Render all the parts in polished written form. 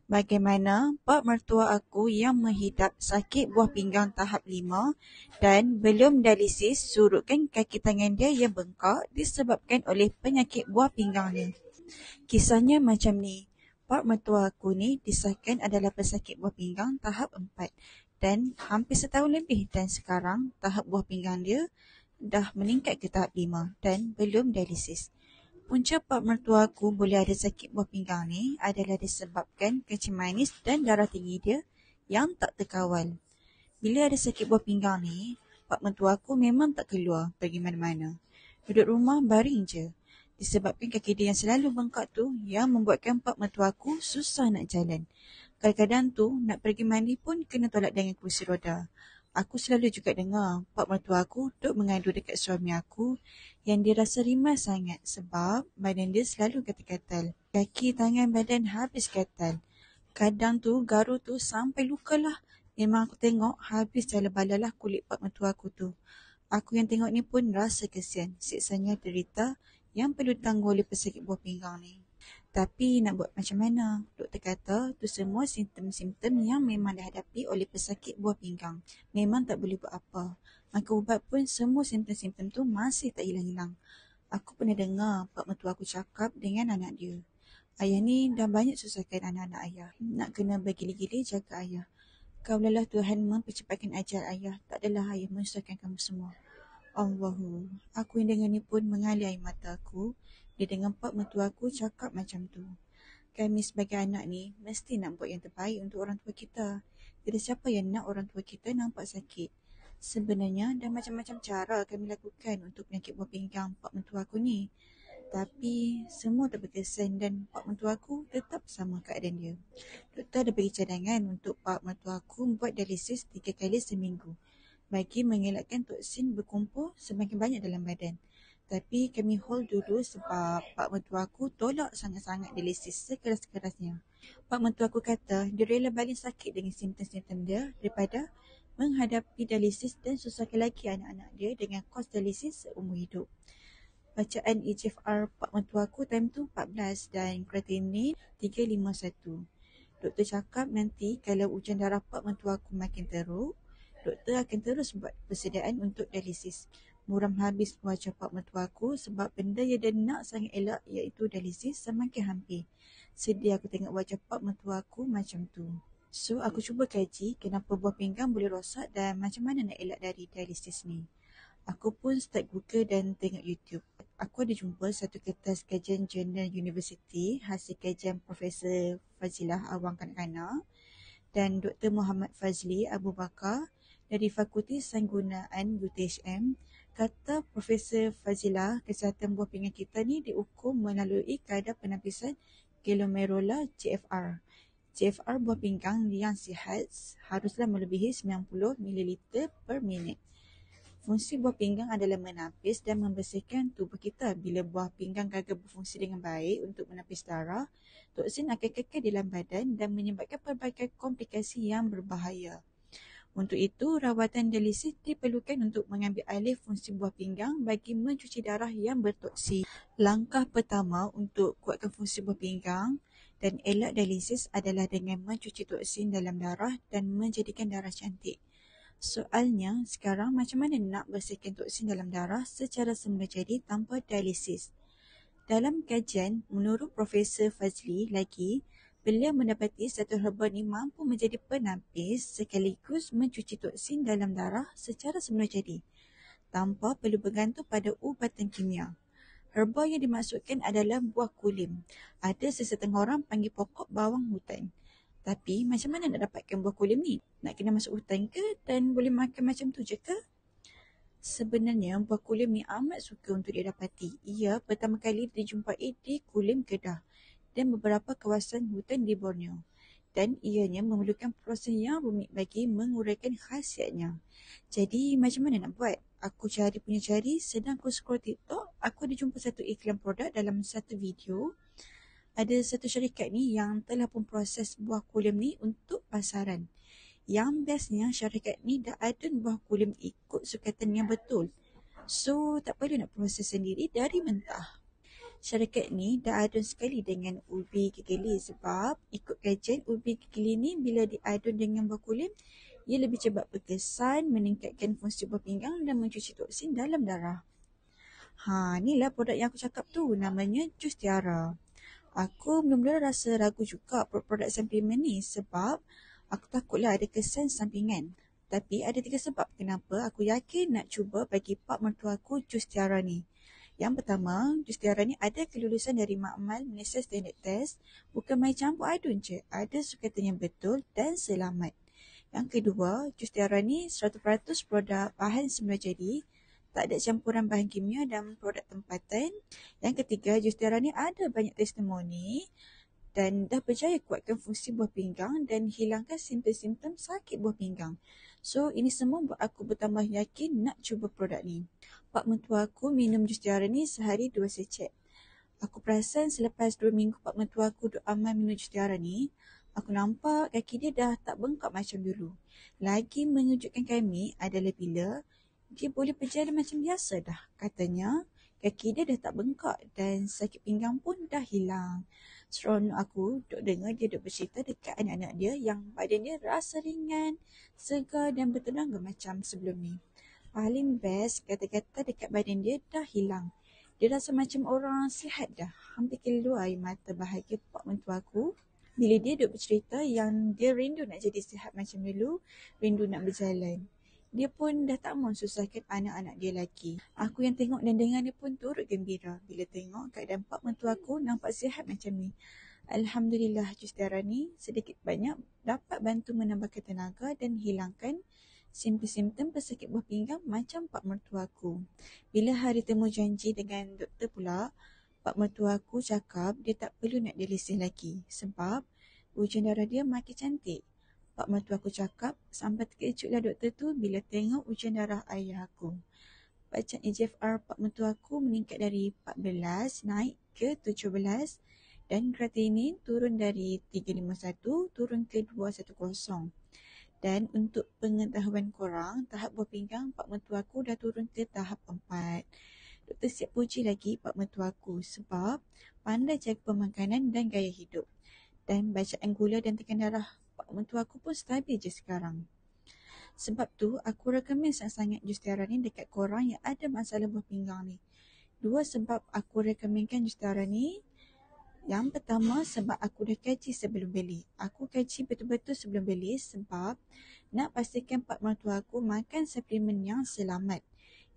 Bagaimana pak mertua aku yang menghidap sakit buah pinggang tahap 5 dan belum dialisis surutkan kaki tangan dia yang bengkak disebabkan oleh penyakit buah pinggangnya. Kisahnya macam ni. Pak mertua aku ni disahkan adalah pesakit buah pinggang tahap 4 dan hampir setahun lebih, dan sekarang tahap buah pinggang dia dah meningkat ke tahap 5 dan belum dialisis. Punca pak mertua aku boleh ada sakit buah pinggang ni adalah disebabkan kencing manis dan darah tinggi dia yang tak terkawal. Bila ada sakit buah pinggang ni, pak mertua aku memang tak keluar pergi mana-mana. Duduk rumah baring je. Disebabkan kaki dia yang selalu bengkak tu yang membuatkan pak mertua aku susah nak jalan. Kadang-kadang tu nak pergi mandi pun kena tolak dengan kursi roda. Aku selalu juga dengar pak mertua aku duk mengadu dekat suami aku yang dia rasa rimas sangat sebab badan dia selalu gatal-gatal. Kaki, tangan, badan habis gatal. Kadang tu garu tu sampai luka lah. Memang aku tengok habis jala bala lah kulit pak mertua aku tu. Aku yang tengok ni pun rasa kesian siksanya derita yang perlu ditanggung oleh pesakit buah pinggang ni. Tapi nak buat macam mana? Doktor kata tu semua simptom-simptom yang memang dihadapi oleh pesakit buah pinggang. Memang tak boleh buat apa. Makan ubat pun semua simptom-simptom tu masih tak hilang-hilang. Aku pernah dengar pak mertua aku cakap dengan anak dia. Ayah ni dah banyak susahkan anak-anak ayah. Nak kena bergila-gila jaga ayah. Kaulah Tuhan mempercepatkan ajal ayah. Tak adalah ayah menyusahkan kamu semua. Allahu. Aku yang dengar ni pun mengalir air mata aku. Dia dengan pak mertua aku cakap macam tu. Kami sebagai anak ni mesti nak buat yang terbaik untuk orang tua kita. Tidak siapa yang nak orang tua kita nampak sakit. Sebenarnya ada macam-macam cara kami lakukan untuk penyakit buah pinggang pak mertua aku ni. Tapi semua tak berkesan dan pak mertua aku tetap sama keadaan dia. Doktor ada bagi cadangan untuk pak mertua aku buat dialisis 3 kali seminggu bagi mengelakkan toksin berkumpul semakin banyak dalam badan. Tapi kami hold dulu sebab pak mertua aku tolak sangat-sangat dialisis sekeras-kerasnya. Pak mertua aku kata dia rela baling sakit dengan simptom-simptom dia daripada menghadapi dialisis dan susahkan lagi anak-anak dia dengan kos dialisis seumur hidup. Bacaan EGFR pak mertua aku time tu 14 dan kreatinin 351. Doktor cakap nanti kalau ujian darah pak mertua aku makin teruk, doktor akan terus buat persediaan untuk dialisis. Muram habis wajah pak mertua aku sebab benda yang dia nak sangat elak iaitu dialisis semakin hampir. Sedih aku tengok wajah pak mertua aku macam tu. So aku cuba kaji kenapa buah pinggang boleh rosak dan macam mana nak elak dari dialisis ni. Aku pun start Google dan tengok YouTube. Aku ada jumpa satu kertas kajian jurnal universiti hasil kajian Profesor Fazilah Awang Kanak-Kanak dan Dr. Muhammad Fazli Abu Bakar dari Fakulti Sanggunaan UTHM. Kata Profesor Fazilah, kesihatan buah pinggang kita ni diukur melalui kadar penapisan glomerular GFR. GFR buah pinggang yang sihat haruslah melebihi 90 ml per minit. Fungsi buah pinggang adalah menapis dan membersihkan tubuh kita. Bila buah pinggang gagal berfungsi dengan baik untuk menapis darah, toksin akan kekal dalam badan dan menyebabkan pelbagai komplikasi yang berbahaya. Untuk itu, rawatan dialisis diperlukan untuk mengambil alih fungsi buah pinggang bagi mencuci darah yang bertoksin. Langkah pertama untuk kuatkan fungsi buah pinggang dan elak dialisis adalah dengan mencuci toksin dalam darah dan menjadikan darah cantik. Soalnya, sekarang macam mana nak bersihkan toksin dalam darah secara semula jadi tanpa dialisis? Dalam kajian, menurut Profesor Fazli lagi, beliau mendapati satu herba ni mampu menjadi penapis sekaligus mencuci toksin dalam darah secara semula jadi, tanpa perlu bergantung pada ubatan kimia. Herba yang dimaksudkan adalah buah kulim. Ada sesetengah orang panggil pokok bawang hutan. Tapi macam mana nak dapatkan buah kulim ni? Nak kena masuk hutan ke dan boleh makan macam tu je ke? Sebenarnya buah kulim ni amat suka untuk didapati. Ia pertama kali dijumpai di Kulim Kedah dan beberapa kawasan hutan di Borneo. Dan ianya memerlukan proses yang rumit bagi menguraikan khasiatnya. Jadi macam mana nak buat? Aku cari, sedang aku scroll TikTok, aku ada jumpa satu iklan produk dalam satu video. Ada satu syarikat ni yang telah pun proses buah kulim ni untuk pasaran. Yang bestnya syarikat ni dah adun buah kulim ikut sukatan yang betul. So tak perlu nak proses sendiri dari mentah. Syarikat ni dah adun sekali dengan ubi kekili sebab ikut kajian ubi kekili ni bila diadun dengan buah kulim, ia lebih cepat berkesan, meningkatkan fungsi buah pinggang dan mencuci toksin dalam darah. Inilah produk yang aku cakap tu, namanya Jus Tiara. Aku mula-mula rasa ragu juga produk suplemen ni sebab aku takutlah ada kesan sampingan. Tapi ada 3 sebab kenapa aku yakin nak cuba bagi pak mertua aku Jus Tiara ni. Yang pertama, Jus Tiara ni ada kelulusan dari Makmal Malaysia Standard Test, bukan main campur adun je, ada sukatan yang betul dan selamat. Yang kedua, Jus Tiara ni 100% produk bahan semula jadi, tak ada campuran bahan kimia dan produk tempatan. Yang ketiga, Jus Tiara ni ada banyak testimoni dan dah berjaya kuatkan fungsi buah pinggang dan hilangkan simptom-simptom sakit buah pinggang. So, ini semua buat aku bertambah yakin nak cuba produk ni. Pak mentua aku minum Jus Tiara ni sehari 2 secet. Aku perasan selepas 2 minggu pak mentua aku duk amal minum Jus Tiara ni, aku nampak kaki dia dah tak bengkak macam dulu. Lagi mengejutkan kami adalah bila dia boleh berjalan macam biasa dah. Katanya, kaki dia dah tak bengkak dan sakit pinggang pun dah hilang. Seronok aku duk dengar dia duk bercerita dekat anak-anak dia yang badan dia rasa ringan, segar dan bertenaga macam sebelum ni. Paling best, kata-kata dekat badan dia dah hilang. Dia rasa macam orang sihat dah. Hampir keluar air mata bahagia pak mentua aku bila dia duk bercerita yang dia rindu nak jadi sihat macam dulu, rindu nak berjalan. Dia pun dah tak mahu susahkan anak-anak dia lagi. Aku yang tengok dan dengar dia pun turut gembira bila tengok keadaan pak mentua aku nampak sihat macam ni. Alhamdulillah, Jus Tiara ni sedikit banyak dapat bantu menambahkan tenaga dan hilangkan simptom-simptom pesakit buah pinggang macam pak mertua aku. Bila hari temu janji dengan doktor pula, pak mertua aku cakap dia tak perlu nak dialisis lagi sebab ujian darah dia makin cantik. Pak mertua aku cakap sampai terkejutlah doktor tu bila tengok ujian darah ayah aku. Bacaan EGFR pak mertua aku meningkat dari 14 naik ke 17 dan kreatinin turun dari 351 turun ke 210. Dan untuk pengetahuan korang, tahap buah pinggang pak mertua aku dah turun ke tahap 4. Doktor siap puji lagi pak mertua aku sebab pandai jaga pemakanan dan gaya hidup. Dan bacaan gula dan tekanan darah pak mentua aku pun stabil je sekarang. Sebab tu, aku rekomen sangat-sangat Jus Tiara ni dekat korang yang ada masalah buah pinggang ni. 2 sebab aku rekomenkan Jus Tiara ni. Yang pertama, sebab aku dah kaji sebelum beli. Aku kaji betul-betul sebelum beli sebab nak pastikan pak mertua aku makan suplemen yang selamat.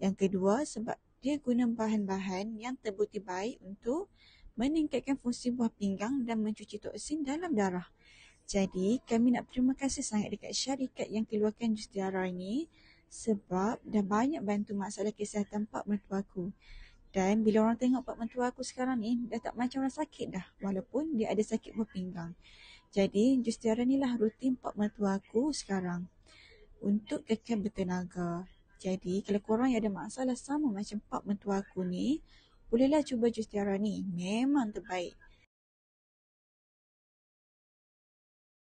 Yang kedua, sebab dia guna bahan-bahan yang terbukti baik untuk meningkatkan fungsi buah pinggang dan mencuci toksin dalam darah. Jadi, kami nak terima kasih sangat dekat syarikat yang keluarkan Jus Tiara ini sebab dah banyak bantu masalah kesihatan pak mertua aku. Dan bila orang tengok pak mertua aku sekarang ni, dah tak macam orang sakit dah walaupun dia ada sakit buah pinggang. Jadi, Jus Tiara ni lah rutin pak mertua aku sekarang untuk kekal bertenaga. Jadi, kalau korang yang ada masalah sama macam pak mertua aku ni, bolehlah cuba Jus Tiara ni. Memang terbaik.